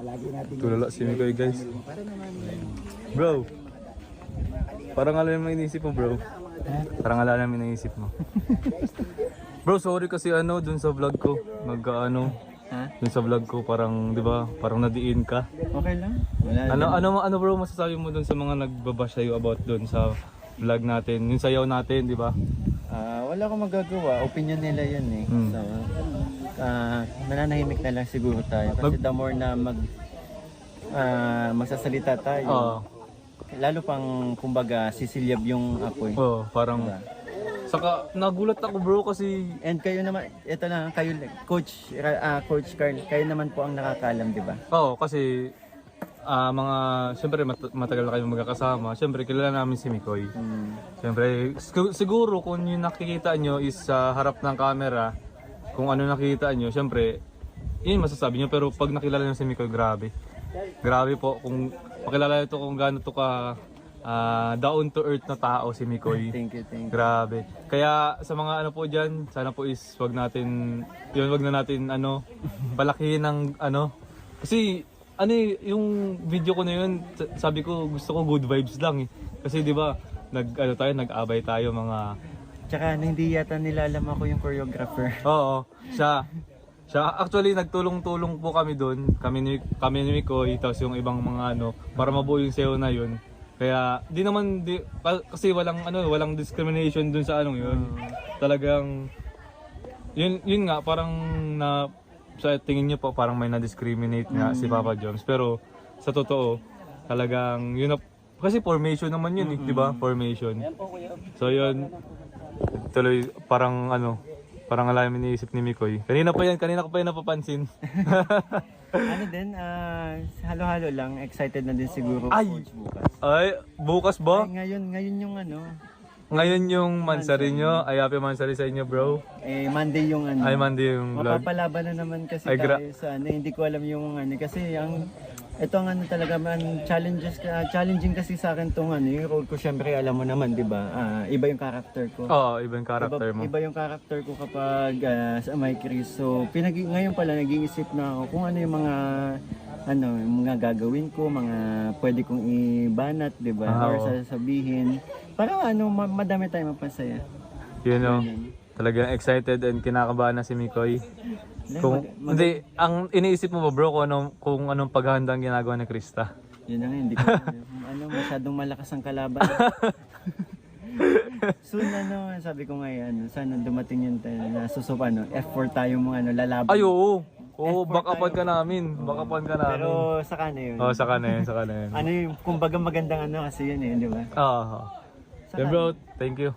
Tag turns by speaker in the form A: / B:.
A: Palagi natin
B: Tulala si Mikoy guys.
A: para naman
B: Bro, parang alam mo inisip mo bro. Parang alam mo inisip mo. Bro, sorry kasi dun sa vlog ko.
C: Ha?
B: Dun sa vlog ko parang, 'di ba? Parang nadiin ka.
C: Okay lang. Wala
B: Ano bro masasabi mo dun sa mga nagbabash sa'yo about dun sa vlog natin, yung sayaw natin, 'di ba?
C: Wala akong magagawa. Opinion nila yun eh.
B: Hmm.
C: So, mananahimik na lang siguro tayo. Kasi the more na magsasalita tayo,
B: Oo.
C: lalo pang kumbaga sisilyab yung apoy.
B: Oh, parang
C: Diba?
B: saka nagulat ako bro kasi
C: And kayo naman, ito na, kayo, Coach Carl, kayo naman po ang nakakaalam, di ba?
B: kasi siyempre matagal na kayong magkakasama. Siyempre kilala namin si Mikoy. Siyempre siguro kung yung nakikita nyo is sa harap ng camera, kung ano nakikita nyo, siyempre yun masasabi nyo. Pero pag nakilala nyo si Mikoy, grabe. Grabe po kung pakilala ito kung gaano to ka down to earth na tao si Mikoy.
C: Thank you.
B: Grabe. Kaya sa mga po diyan, sana po is wag na natin palakihin ng kasi yung video ko na yun, sabi ko gusto ko good vibes lang eh. Kasi 'di ba, nag-abay tayo mga
C: Tsaka hindi yata nila alam ako yung choreographer.
B: Oo, siya actually nagtulong-tulong po kami doon. Kami ni Mikoy, tapos yung ibang mga para mabuo yung sayo na yun. Kaya kasi walang discrimination dun sa yun. Talagang yun nga parang sa tingin niyo po parang may na-discriminate nga si Papa Joms, pero sa totoo talagang kasi formation naman yun, 'di ba? Formation. So yun tuloy parang alam iniisip ni Mikoy. Kanina ko pa yan napapansin.
C: Halo-halo lang, excited na din siguro
B: Ay!
C: Coach bukas.
B: Ay, bukas ba?
C: Ay, ngayon yung
B: Ngayon yung mansari nyo. Ay, happy mansari sa inyo, bro.
C: Monday yung
B: Ay, Monday yung vlog.
C: mapapalaban na naman kasi
B: Ay,
C: tayo sa hindi ko alam yung kasi ito ang talaga challenging kasi sa akin tong yung role ko, syempre alam mo naman, 'di ba? Iba yung character ko.
B: Oo, iba yung character mo.
C: Iba yung character ko kapag sa My Chris. So, ngayon pala nag-iisip na ako kung ano yung mga gagawin ko, mga pwede kong ibanat, 'di ba? Or sasabihin. Para madami tayong mapasaya.
B: Talagang excited and kinakabahan na si Mikoy. Hindi, ang iniisip mo ba bro kung anong paghahandang ginagawa ni Krista?
C: Yun na nga, hindi ko masyadong malakas ang kalaban. Soon sabi ko ngayon, sana dumating yun tayo na F4 tayo mga lalaban.
B: Ay oo, backupan ka namin.
C: Pero saka na yun.
B: Saka na yun.
C: yung kumbaga magandang kasi yun di ba?
B: Bro, thank you.